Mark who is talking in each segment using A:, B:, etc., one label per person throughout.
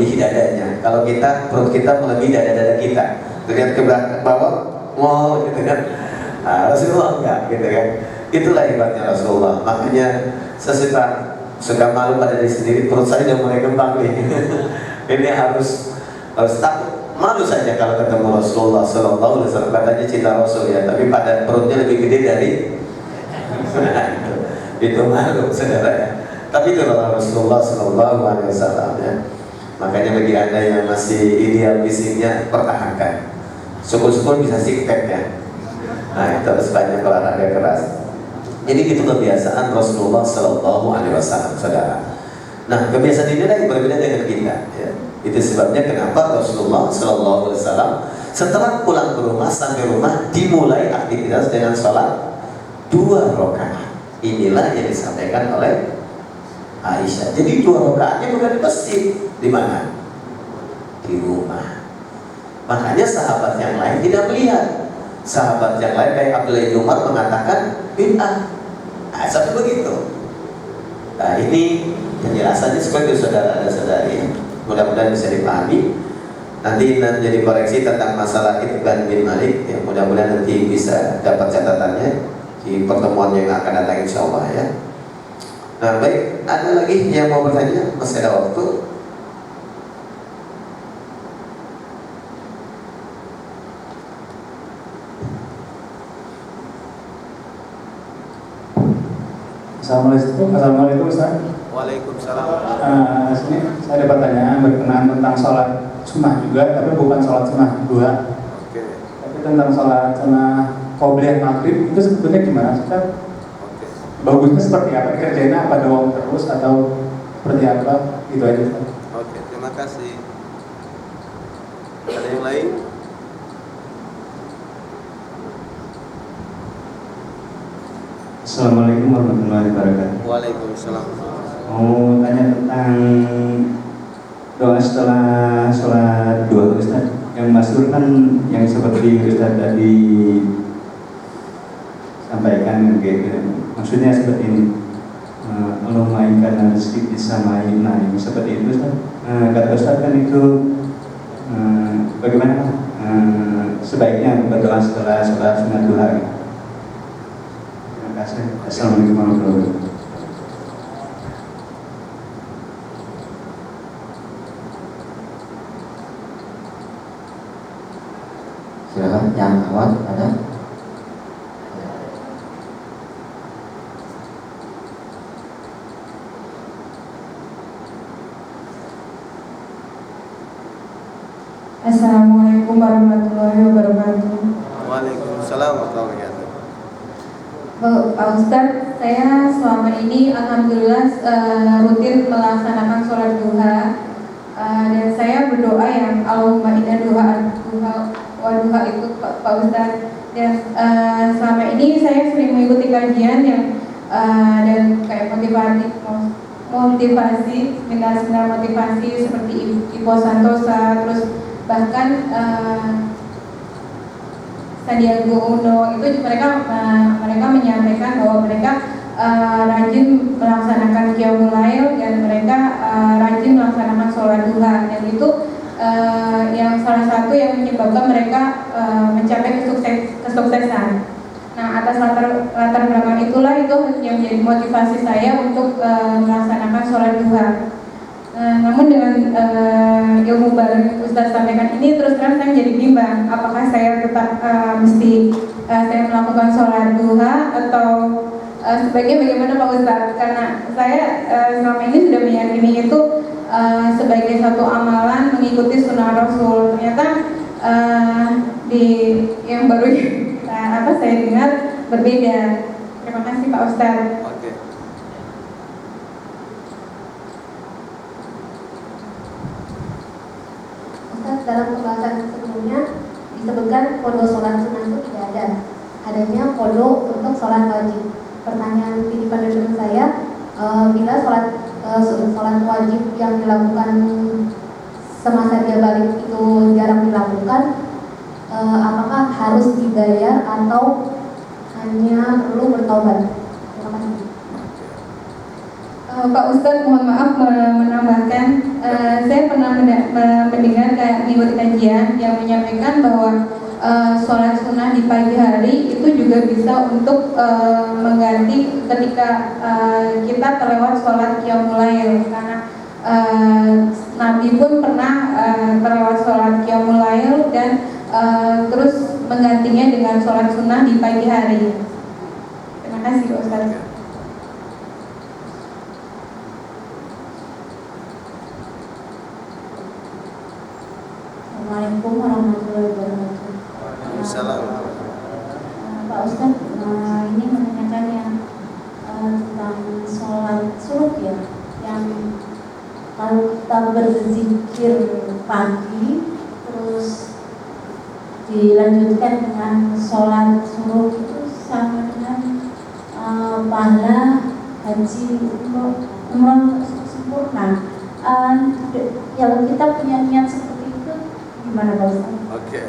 A: melebihi dadanya. Kalau kita, perut kita melebihi dada-dada kita. Lihat ke bawah, mau gitu kan. Nah, Rasulullah enggak gitu kan. Itulah hebatnya Rasulullah. Makanya saya suka malu pada diri sendiri, perut saya udah mulai kembang nih. Ini harus takut. Malu saja kalau ketemu Rasulullah Sallallahu Alaihi Wasallam, katanya cinta Rasul ya, tapi pada perutnya lebih gede dari itu malu saudara ya. Tapi itu adalah Rasulullah Sallallahu Alaihi Wasallam ya. Makanya bagi anda yang masih ideal fisiknya, pertahankan. Syukur-syukur bisa six pack ya. Nah itu harus banyak olahraga keras. Jadi itu kebiasaan Rasulullah Sallallahu Alaihi Wasallam saudara. Nah kebiasaan ini yang berbeda dengan kita ya. Itu sebabnya kenapa Rasulullah Sallallahu Alaihi Wasallam setelah pulang ke rumah, sampai rumah dimulai aktivitas dengan sholat 2 rakaat. Inilah yang disampaikan oleh Aisyah. Jadi 2 rakaatnya bukan di masjid. Di mana? Di rumah. Makanya sahabat yang lain tidak melihat. Sahabat yang lain kayak Abdullah bin Umar mengatakan bid'ah. Nah, sampai begitu. Nah ini penjelasannya seperti saudara dan saudari. Mudah-mudahan bisa dipahami. Nanti jadi koreksi tentang masalah Itban bin Malik ya, mudah-mudahan nanti bisa dapat catatannya di pertemuan yang akan datang insya Allah ya. Nah baik, ada lagi yang mau bertanya? Masih ada waktu.
B: Assalamualaikum Ustaz.
A: Waalaikumsalam.
B: Sini saya ada pertanyaan berkenaan tentang sholat sunnah juga, tapi bukan sholat sunnah dua.
A: Oke.
B: Tapi tentang sholat sunnah qobliyah maghrib itu sebetulnya gimana Ustaz?
A: Oke.
B: Bagusnya seperti apa? Kerjanya apa doang terus atau seperti apa? Gitu aja Ustaz.
A: Oke, terima kasih. Ada yang lain?
C: Assalamualaikum warahmatullahi wabarakatuh.
A: Waalaikumsalam.
C: Mau tanya tentang doa setelah sholat duha Ustaz. Yang masyhur kan yang seperti Ustaz tadi sampaikan gitu. Maksudnya seperti ini. Allahumma inna rizqi bis-samai. Nah, seperti itu Ustaz. Kata Ustaz kan itu bagaimana sebaiknya berdoa setelah sholat sunat duha. Terima kasih. Assalamualaikum warahmatullahi wabarakatuh.
D: Silakan yang awal ada.
E: Assalamualaikum warahmatullahi wabarakatuh.
A: Waalaikumsalam warahmatullahi wabarakatuh.
E: Pak Ustadz, saya selama ini alhamdulillah rutin melaksanakan sholat duha, dan saya berdoa yang Allahumma inna duha itu Pak Ustadz. Dan selama ini saya sering mengikuti kajian yang dan kayak motivasi seminar motivasi seperti Ipo Santosa, terus bahkan Sandiaga Uno itu mereka menyampaikan bahwa mereka rajin melaksanakan qiyamul lail dan mereka rajin melaksanakan sholat duha, dan itu yang salah satu yang menyebabkan mereka mencapai kesuksesan. Nah, atas latar belakang itulah itu yang menjadi motivasi saya untuk melaksanakan sholat duha. Namun dengan ilmu baru yang Ustaz sampaikan ini, terus terang saya menjadi bimbang apakah saya tetap mesti saya melakukan sholat duha atau sebaiknya bagaimana Pak Ustaz, karena saya selama ini sudah meyakini itu sebagai satu amalan mengikuti sunnah Rasul. Ternyata di yang baru saya dengar berbeda. Terima kasih Pak Ustaz.
F: Dalam pembahasan sebelumnya disebutkan qada sholat sunnah itu tidak ada, adanya qada untuk sholat wajib. Pertanyaan titipan dari teman saya, bila sholat wajib yang dilakukan semasa dia balik itu jarang dilakukan, apakah harus dibayar atau hanya perlu bertobat? Terima kasih.
E: Pak Ustadz, mohon maaf menambahkan, saya pernah mendengar di kajian yang menyampaikan bahwa sholat sunnah di pagi hari itu juga bisa untuk mengganti ketika kita terlewat sholat qiyamul lail, karena Nabi pun pernah terlewat sholat qiyamul lail dan terus menggantinya dengan sholat sunnah di pagi hari. Terima kasih Pak Ustadz.
F: Assalamualaikum warahmatullahi wabarakatuh.
A: Waalaikumsalam.
F: Pak Ustadz, ini menanyakan yang tentang sholat subuh ya, yang kalau kita berzikir pagi terus dilanjutkan dengan sholat subuh itu sama dengan pahala haji umroh sempurna. Kalau kita punya niat seperti itu gimana Pak Ustadz?
A: Oke.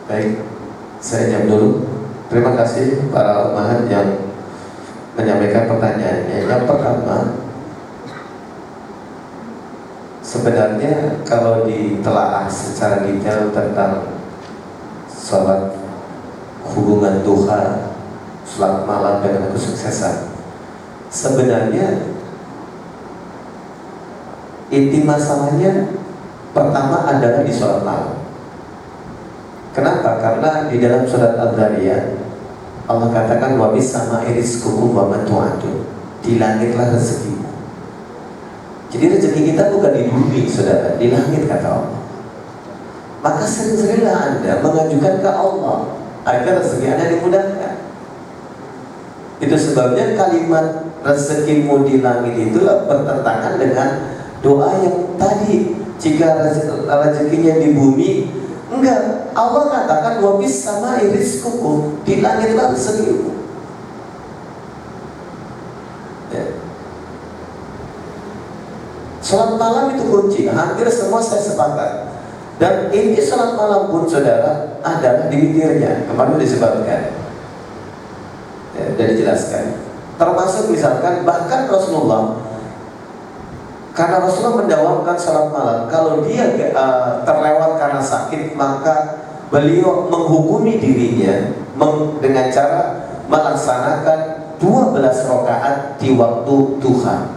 A: Baik, saya jawab dulu. Terima kasih para ulama yang menyampaikan pertanyaannya. Yang pertama, sebenarnya kalau ditelaah secara detail tentang sholat hubungan duha, sholat malam dengan kesuksesan, sebenarnya inti masalahnya pertama adalah di sholat malam. Kenapa? Karena di dalam surat Al-Dhariyat Allah katakan wa bis sama'i rizqukum wa ma tu'adun. Di langitlah rezekimu. Jadi rezeki kita bukan di bumi, saudara, di langit kata Allah. Maka sering-seringlah Anda mengajukan ke Allah agar rezeki Anda dimudahkan. Itu sebabnya kalimat rezekimu di langit itulah bertentangan dengan doa yang tadi. Jika rezekinya di bumi, enggak. Allah katakan wa bis sama'i rizqukum, di langitlah rezekimu. Ya. Salat malam itu kunci, hampir semua saya sepakat. Dan inti salat malam pun saudara adalah di witirnya, kemarin disebutkan, ya, sudah dijelaskan. Termasuk misalkan bahkan Rasulullah, karena Rasulullah mendawamkan salat malam, kalau dia terlewat karena sakit, maka beliau menghukumi dirinya dengan cara melaksanakan 12 rakaat di waktu duha.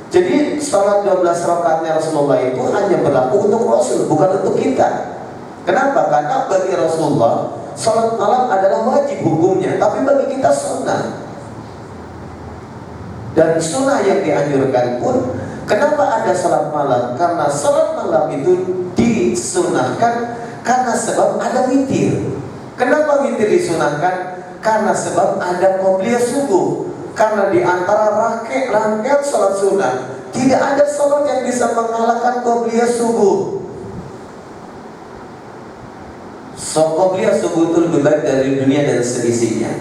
A: Jadi sholat 12 rakaatnya Rasulullah itu hanya berlaku untuk Rasul, bukan untuk kita. Kenapa? Karena bagi Rasulullah sholat malam adalah wajib hukumnya, tapi bagi kita sunnah. Dan sunnah yang dianjurkan pun, kenapa ada sholat malam? Karena sholat malam itu disunahkan karena sebab ada witir. Kenapa witir disunahkan? Karena sebab ada qobliyah subuh. Karena di antara rangkaian sholat sunnah tidak ada sholat yang bisa mengalahkan qobliyah subuh. Qobliyah subuh itu lebih baik dari dunia dan seisinya.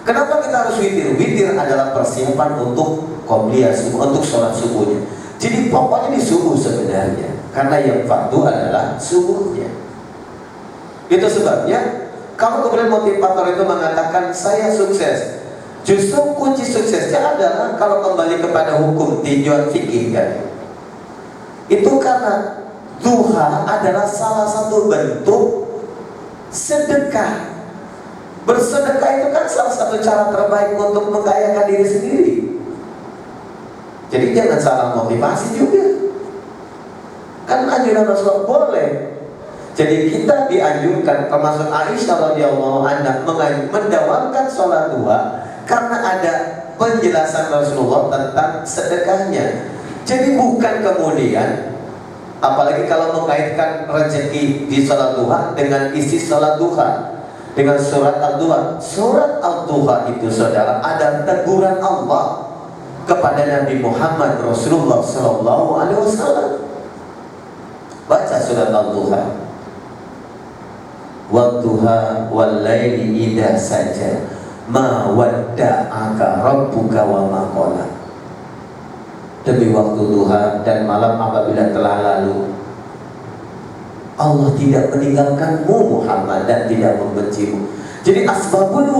A: Kenapa kita harus witir? Witir adalah persiapan untuk qobliyah subuh, untuk sholat subuhnya. Jadi pokoknya di subuh sebenarnya, karena yang fardu adalah subuhnya. Itu sebabnya kalau kemudian motivator itu mengatakan saya sukses, justru kunci suksesnya adalah kalau kembali kepada hukum tinjauan fikih kan. Itu karena duha adalah salah satu bentuk sedekah. Bersedekah itu kan salah satu cara terbaik untuk mengkayakan diri sendiri. Jadi jangan salah motivasi juga. Kan anjuran Rasulullah boleh. Jadi kita dianjurkan, termasuk Aisyah radhiyallahu anha mendawamkan sholat duha karena ada penjelasan Rasulullah tentang sedekahnya. Jadi bukan kemudian, apalagi kalau mengaitkan rezeki di sholat duha dengan isi sholat duha, dengan surat Al-Duha. Surat Al-Duha itu saudara ada teguran Allah kepada Nabi Muhammad Rasulullah SAW. Baca surat Al-Duha. Wadduha wal-laili idza saja ma wadda'aka rabbuka wa ma qala. demi waktu duha dan malam apabila telah lalu. Allah tidak meninggalkanmu Muhammad dan tidak membencimu. Jadi asbabun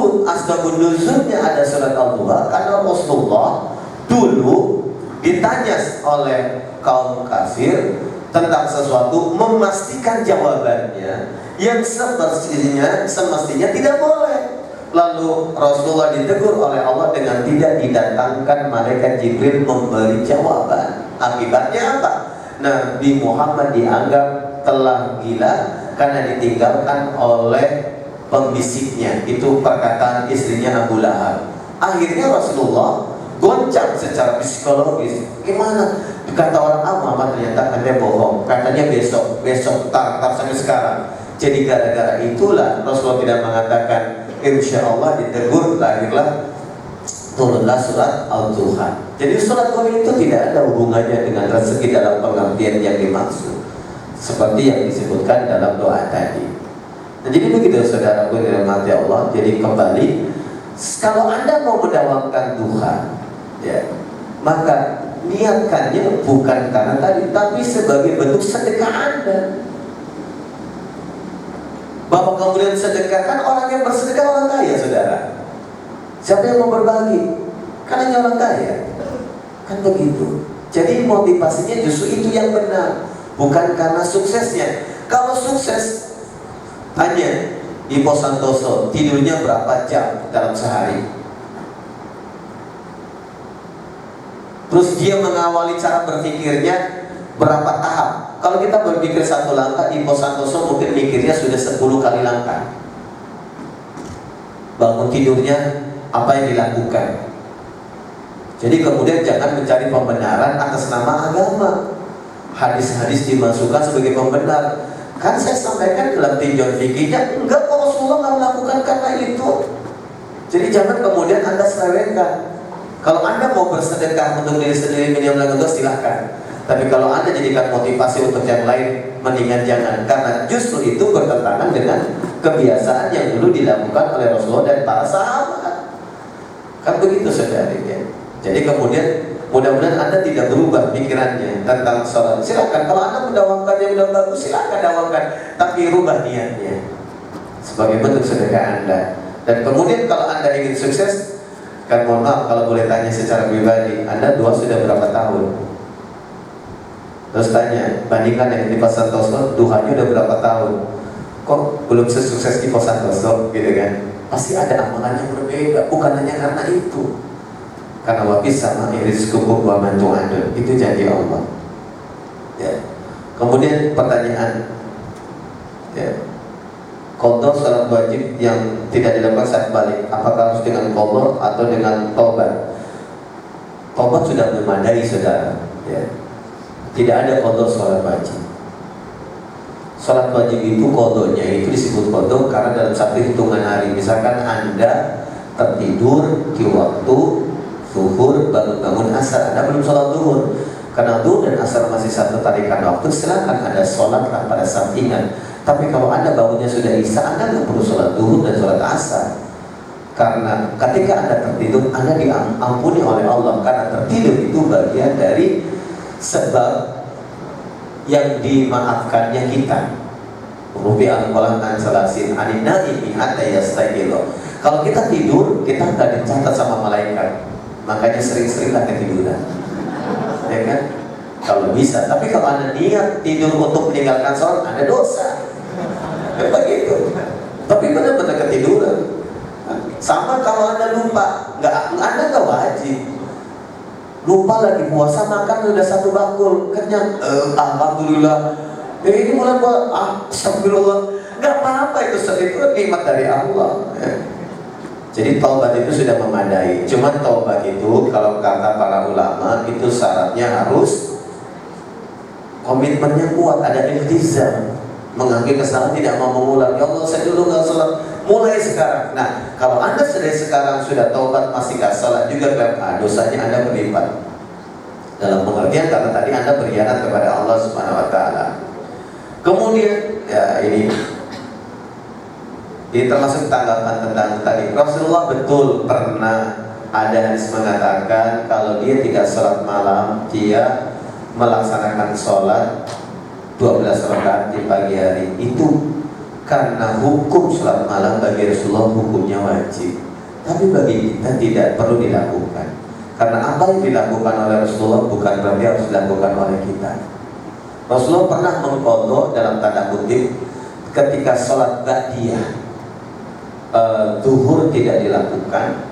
A: nuzulnya ada surat Al-Duha karena Rasulullah dulu ditanya oleh kaum kafir tentang sesuatu, memastikan jawabannya yang semestinya tidak boleh. Lalu Rasulullah ditegur oleh Allah dengan tidak didatangkan malaikat Jibril memberi jawaban. Akibatnya apa? Nabi Muhammad dianggap telah gila karena ditinggalkan oleh pembisiknya. Itu perkataan istrinya Abu Lahab. Akhirnya Rasulullah goncang secara psikologis. Gimana? Kata orang Muhammad ternyata katanya bohong. Katanya besok, tar sampai sekarang. Jadi gara-gara itulah Rasulullah tidak mengatakan insya Allah ditegur, lahirlah turunlah surat Al-Duha. Jadi surat Duha itu tidak ada hubungannya dengan rezeki dalam pengertian yang dimaksud, seperti yang disebutkan dalam doa tadi. Nah, jadi begitu saudaraku dirahmati Allah. Jadi kembali, kalau Anda mau mendawamkan duha, ya, maka niatkannya bukan karena tadi, tapi sebagai bentuk sedekah Anda. Bahwa kemudian sedekah, kan orang yang bersedekah orang kaya, saudara. Siapa yang mau berbagi? Kan hanya orang kaya. Kan begitu. Jadi motivasinya justru itu yang benar, bukan karena suksesnya. Kalau sukses hanya Ipo Santoso tidurnya berapa jam dalam sehari, terus dia mengawali cara berpikirnya berapa tahap. Kalau kita berpikir satu langkah, Ipo Santoso mungkin mikirnya sudah 10 kali langkah. Bangun tidurnya apa yang dilakukan. Jadi kemudian jangan mencari pembenaran atas nama agama. Hadis-hadis dimasukkan sebagai pembenar. Kan saya sampaikan dalam tinjauan fikihnya, enggak, kok Rasulullah nggak melakukan karena itu. Jadi jangan kemudian Anda selewengkan. Kalau Anda mau bersedekah untuk diri sendiri minimal itu silahkan. Tapi kalau Anda jadikan motivasi untuk yang lain, mendingan jangan. Karena justru itu bertentangan dengan kebiasaan yang dulu dilakukan oleh Rasulullah dan para sahabat. Kan begitu saudara-saudari. Jadi kemudian mudah-mudahan Anda tidak berubah pikirannya tentang sholat. Silakan, kalau Anda mendawamkan yang sudah bagus, silakan dawamkan. Tapi rubah niatnya sebagai bentuk sedekah Anda. Dan kemudian kalau Anda ingin sukses, kan mohon maaf kalau boleh tanya secara pribadi, Anda doa sudah berapa tahun? Terus tanya, bandingkan yang di Pak Santoso, duhanya udah berapa tahun? Kok belum sesukses di Pak Santoso, gitu kan? Pasti ada amalan yang berbeda, bukan hanya karena itu. Karena wabis sama rizqukum wa man tu'adun, itu janji Allah. Ya. Kemudian pertanyaan, ya, qadha salat wajib yang tidak dilakukan saat balik, apakah harus dengan qadha atau dengan taubat? Taubat sudah memadai, saudara. Ya. Tidak ada qadha salat wajib. Salat wajib itu qadhanya itu disebut qadha karena dalam satu hitungan hari. Misalkan Anda tertidur di waktu zuhur, bangun asar, Anda belum sholat zuhur. Karena zuhur dan asar masih satu tarikan waktu, silakan Anda sholatlah pada saat ingat. Tapi kalau Anda bangunnya sudah isya, Anda nggak perlu sholat zuhur dan sholat asar. Karena ketika Anda tertidur, Anda diampuni oleh Allah. Karena tertidur itu bagian dari sebab yang dimaafkannya kita. Rubi al-qalam an salasin anin naimi hatta yastayqilu. Kalau kita tidur, kita nggak dicatat sama malaikat. Makanya sering-seringlah ketiduran, ya kan? Kalau bisa. Tapi kalau Anda niat tidur untuk meninggalkan sholat, Anda dosa. Ya begitu. Tapi benar-benar ketiduran. Sama kalau Anda lupa, Anda nggak wajib. Lupa lagi puasa, makan udah satu bakul, kenyang, alhamdulillah. Ini mulai buat astagfirullah, nggak apa-apa, itu nikmat dari Allah. Ya. Jadi taubat itu sudah memadai. Cuman taubat itu kalau kata para ulama itu syaratnya harus komitmennya kuat, ada iltizam, mengakui kesalahan, tidak mau mengulang. Ya Allah, saya dulu nggak sholat, mulai sekarang. Nah, kalau Anda sekarang sudah taubat masih nggak sholat juga, dosanya Anda berlipat. Dalam pengertian karena tadi Anda berkhianat kepada Allah Subhanahu Wa Taala. Kemudian, ya ini termasuk tanggapan tentang tadi. Rasulullah betul pernah ada hadis mengatakan kalau dia tidak sholat malam, dia melaksanakan sholat 12 rakaat di pagi hari. Itu karena hukum sholat malam bagi Rasulullah hukumnya wajib, tapi bagi kita tidak perlu dilakukan. Karena apa yang dilakukan oleh Rasulullah bukan berarti harus dilakukan oleh kita. Rasulullah pernah mengqadha dalam tanda kutip ketika sholat ba'diyah zuhur tidak dilakukan,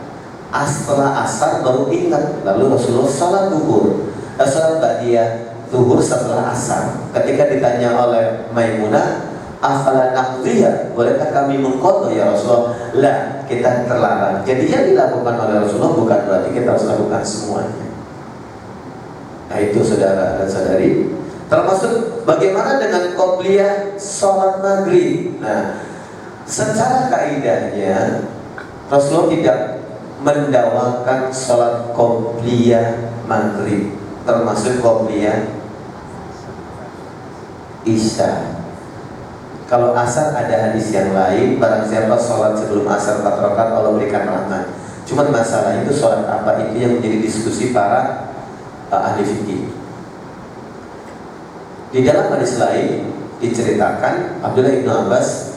A: setelah asar baru ingat, lalu Rasulullah sholat ba'diyah zuhur setelah asar. Ketika ditanya oleh Maimunah, afala naqdiyah, bolehkah kami mengqadha ya Rasulullah? Lah, kita terlarang. Jadi yang dilakukan oleh Rasulullah bukan berarti kita harus lakukan semuanya. Nah itu saudara dan saudari, termasuk bagaimana dengan qobliyah sholat maghrib. Nah, secara kaidahnya Rasulullah tidak mendawakan sholat qobliyah maghrib, termasuk qobliyah isya. Kalau asar ada hadis yang lain, barang siapa sholat sebelum asar 4 rakaat Allah berikan rahmat. Cuman masalah itu sholat apa, itu yang menjadi diskusi para ahli fikih. Di dalam hadis lain diceritakan Abdullah bin Abbas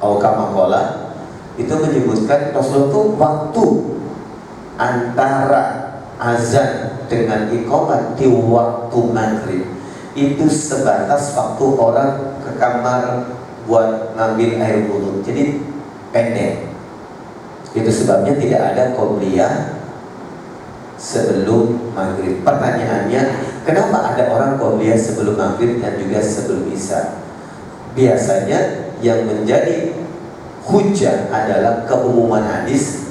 A: Kamakola itu menyebutkan Rasulullah itu waktu antara azan dengan iqamah di waktu maghrib itu sebatas waktu orang ke kamar buat ngambil air wudhu, jadi pendek. Itu sebabnya tidak ada qobliyah sebelum maghrib. Pertanyaannya, kenapa ada orang qobliyah sebelum maghrib dan juga sebelum isya? Biasanya yang menjadi hujah adalah keumuman hadis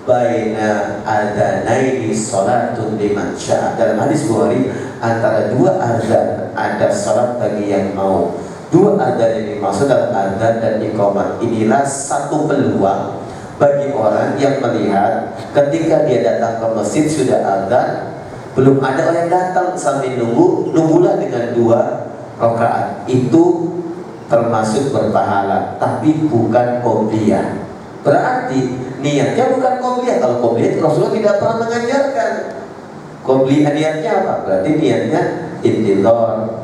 A: baina adzanaini salatun liman syaa. Dalam hadis Bukhari, antara dua azan ada salat bagi yang mau. Dua azan ini maksud dalam azan dan iqamah. Inilah satu peluang bagi orang yang melihat ketika dia datang ke masjid sudah azan, belum ada orang yang datang sambil nunggulah dengan 2 rakaat. Itu termasuk berpahala, tapi bukan qobliyah. Berarti niatnya bukan qobliyah. Kalau qobliyah Rasulullah tidak pernah mengajarkan. Qobliyah niatnya apa? Berarti niatnya intidhar,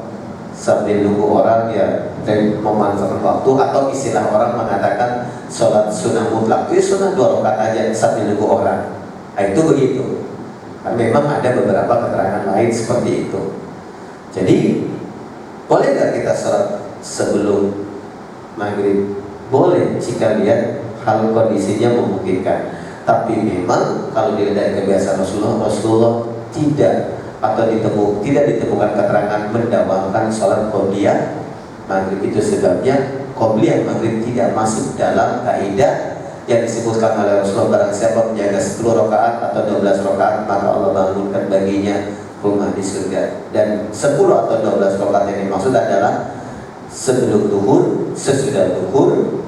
A: sambil nunggu orang ya, dan memanfaatkan waktu, atau istilah orang mengatakan sholat sunnah mutlak itu sunnah 2 rakaat aja sambil nunggu orang. Nah, itu begitu. Nah, memang ada beberapa keterangan lain seperti itu. Jadi boleh nggak kita sholat sebelum maghrib? Boleh jika lihat hal kondisinya memungkinkan. Tapi memang kalau dilihat dari kebiasaan Rasulullah tidak tidak ditemukan keterangan mendawamkan sholat qobliyah maghrib. Itu sebabnya qobliyah maghrib tidak masuk dalam kaidah yang disebutkan oleh Rasulullah. Barang siapa menjaga 10 rakaat atau 12 rakaat maka Allah bangunkan baginya rumah di surga. Dan 10 atau 12 rakaat yang dimaksud adalah sebelum zuhur, sesudah zuhur,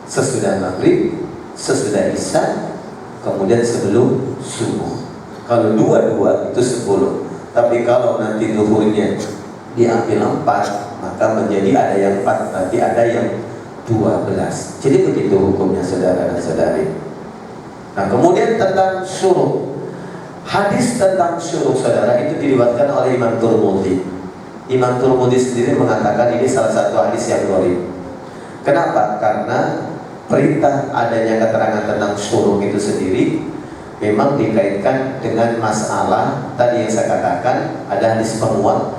A: sesudah maghrib, sesudah isya, kemudian sebelum subuh. Kalau 2 itu 10. Tapi kalau nanti zuhurnya diambil 4, maka menjadi ada yang 4, berarti ada yang 12. Jadi begitu hukumnya saudara dan saudari. Nah, kemudian tentang syuruk. Hadis tentang syuruk saudara itu diriwayatkan oleh Imam Tirmidzi. Imam Tirmidzi sendiri mengatakan ini salah satu hadis yang gharib. Kenapa? Karena perintah adanya keterangan tentang syuruk itu sendiri memang dikaitkan dengan masalah tadi yang saya katakan, ada hadis penguat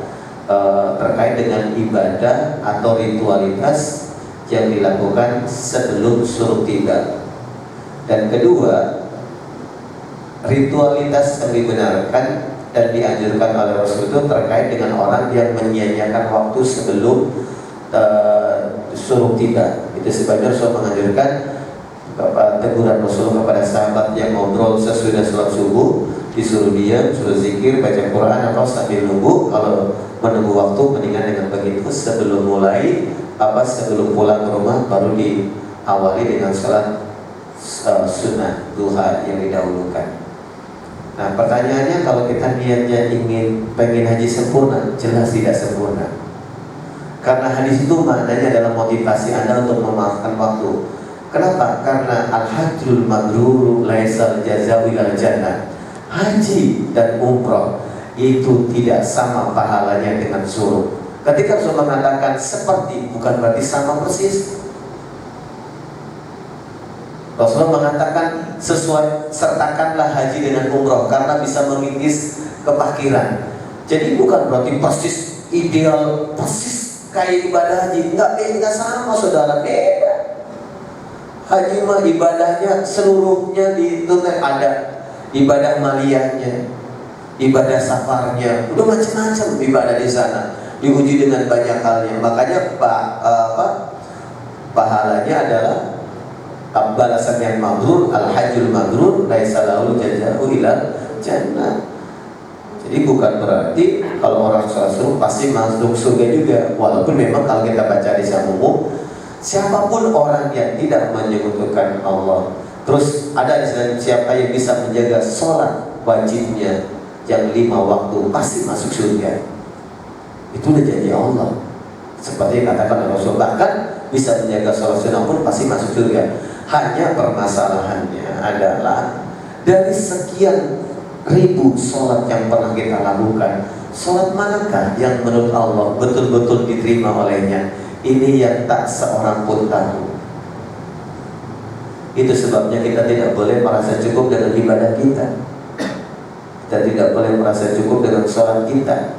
A: terkait dengan ibadah atau ritualitas yang dilakukan sebelum syuruk tiba. Dan kedua, ritualitas yang dibenarkan dan dianjurkan oleh Rasul itu terkait dengan orang yang menyia-nyiakan waktu sebelum syuruk tiba. Itu sebabnya Rasul menganjurkan teguran Rasulullah kepada sahabat yang ngobrol sesudah sholat subuh, disuruh diam, suruh zikir, baca Quran atau sambil nunggu. Kalau menunggu waktu mendingan dengan begitu sebelum mulai sebelum pulang ke rumah baru diawali dengan sholat sunnah duha yang didahulukan. Nah, pertanyaannya, kalau kita niatnya pengen haji sempurna, jelas tidak sempurna. Karena hadis itu maknanya adalah motivasi Anda untuk memaafkan waktu. Kenapa? Karena al-hajjul mabrur laisal jazaa'u ilal jannah. Haji dan umroh itu tidak sama pahalanya dengan surga. Ketika Rasulullah mengatakan seperti, bukan berarti sama persis. Rasulullah mengatakan sesuai, sertakanlah haji dengan umroh karena bisa mengikis kefakiran. Jadi bukan berarti persis ideal, persis kayak ibadah haji. Enggak sama saudara, beda. Haji mah ibadahnya seluruhnya dituntut, ada ibadah maliyahnya, ibadah safarnya, udah macam-macam ibadah di sana, diuji dengan banyak halnya. Makanya pahalanya adalah balasan yang mabrur, al-hajjul mabrur laisa lahu jazaa'u ilal jannah. Jadi bukan berarti kalau orang sholat suruh pasti masuk surga juga. Walaupun memang kalau kita baca di umum, siapapun orang yang tidak menyekutukan Allah, terus ada siapa yang bisa menjaga sholat wajibnya yang 5 waktu, pasti masuk surga. Itu udah janji Allah. Seperti yang katakan Rasul, bahkan bisa menjaga sholat sunnah pun pasti masuk surga. Hanya permasalahannya adalah dari sekian ribu sholat yang pernah kita lakukan, sholat manakah yang menurut Allah betul-betul diterima olehnya? Ini yang tak seorang pun tahu. Itu sebabnya kita tidak boleh merasa cukup dengan ibadah kita. Kita tidak boleh merasa cukup dengan sholat kita.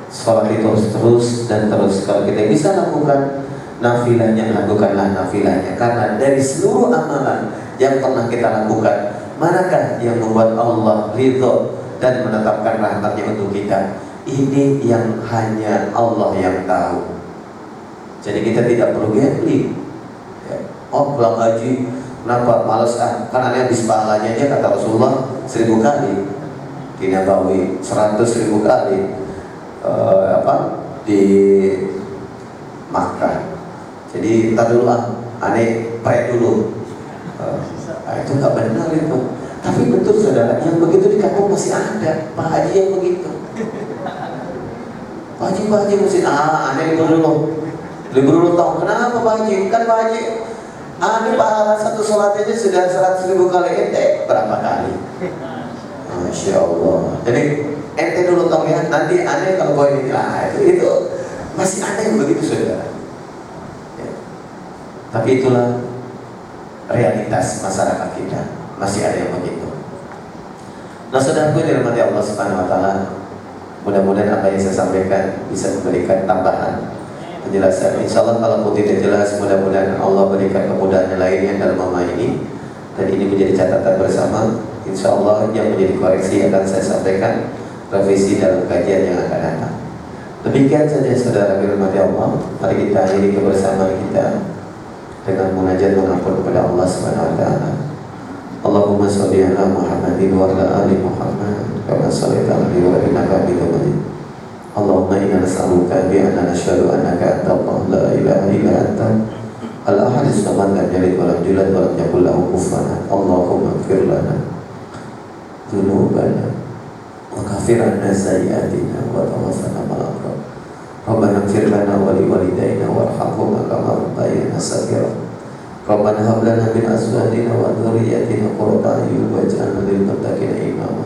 A: Sholat itu harus terus dan terus. Kalau kita bisa lakukan nafilahnya, lakukanlah nafilahnya. Karena dari seluruh amalan yang pernah kita lakukan, manakah yang membuat Allah ridho dan menetapkan rahmatnya untuk kita? Ini yang hanya Allah yang tahu. Jadi kita tidak perlu gambling. Oh, pulang haji, kenapa malas ah? Kan aneh habis pahalanya aja kata Rasulullah 1000 kali. Di Nabawi 100.000 kali di Makkah. Jadi tak dulu aneh pray dulu. Itu nggak benar itu. Tapi betul saudara, yang begitu di kampung masih ada Pak Haji yang begitu. Pak Haji mesti aneh libur dulu tahu kenapa Pak Haji? Kan Pak Haji aneh pahala satu sholat aja sudah 100.000 kali, ente berapa kali? Masya Allah. Jadi ente dulu tahu ya, nanti aneh kalau kau ini itu masih ada yang begitu saudara. Ya. Tapi itulah realitas masyarakat kita, masih ada yang begitu. Nah saudaraku yang dirahmati Allah Subhanahu Wa Taala, mudah-mudahan apa yang saya sampaikan bisa memberikan tambahan penjelasan. Insya Allah kalau pun tidak jelas, mudah-mudahan Allah berikan kemudahan lainnya dalam amal ini, dan ini menjadi catatan bersama. Insya Allah yang menjadi koreksi akan saya sampaikan revisi dalam kajian yang akan datang. Demikian saja saudara dirahmati Allah. Mari kita akhiri kebersamaan kita dengan munajat mengampun kepada Allah Subhanahu Wa Taala. Allahumma sholli ala Muhammadin wa ala ali Muhammad kama shallaita ala Ibrahim innaka Hamidum Majid. Allahumma inna nas'aluka bi anna nashhadu annaka anta Allah la ilaha illa anta al-ahad as-samad lam yalid wa lam yulad wa lam yakul lahu kufuwan ahad. Allahumma ighfir lana dzunubana wa kaffir 'anna sayyi'atina wa tawaffana ma'al abrar. Rabbana ighfir lana wa li walidayna warhamhuma kama rabbayana shaghira. Rabbana hab lana min azwajina wa dhurriyyatina qurrata a'yun waj'alna lil muttaqina imama.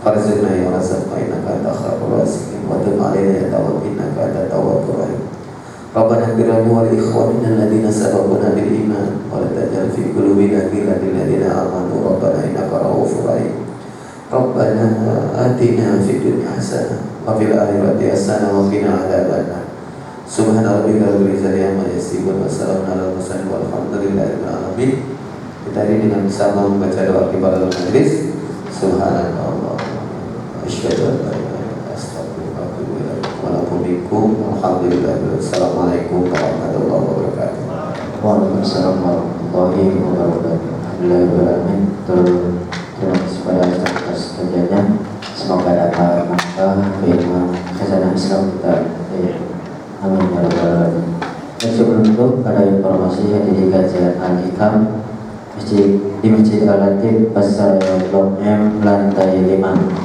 A: Farzuqna ya razzaqna innaka antal khairur raziqin wa tub 'alaina ya tawwab innaka antat tawwabur rahim. Rabbana ighfir lana wa li ikhwanina alladhina sabaquna bil iman wa la taj'al fi qulubina ghillan lil ladzina amanu rabbana innaka ra'ufur rahim. Rabbana atina fid dunya hasanah wa fil akhirati hasanah wa qina adzabannar. Subhana rabbika rabbil izzati amma yasifun wa salamun alal mursalin walhamdulillahi rabbil alamin. Kita hari dengan bersama membaca doa kifaratul majlis. Subhanallah, asyhadu an la ilaha illallah, astaghfirullah wa atubu ilaih. Waalaikumsalam warahmatullahi wabarakatuh. Assalamualaikum warahmatullahi wabarakatuh.
D: Waalaikumsalam warahmatullahi wabarakatuh. Alhamdulillahirrahmanirrahim. Terima kasih pada atas kajiannya. Semoga dapat manfaat ilmu khazanah Islam kita. Amin ya rabbal alamin. Dan sebelum itu ada informasi yang di kajian Al-Hikam di Masjid Al-Latif Pasar Blok M lantai 5.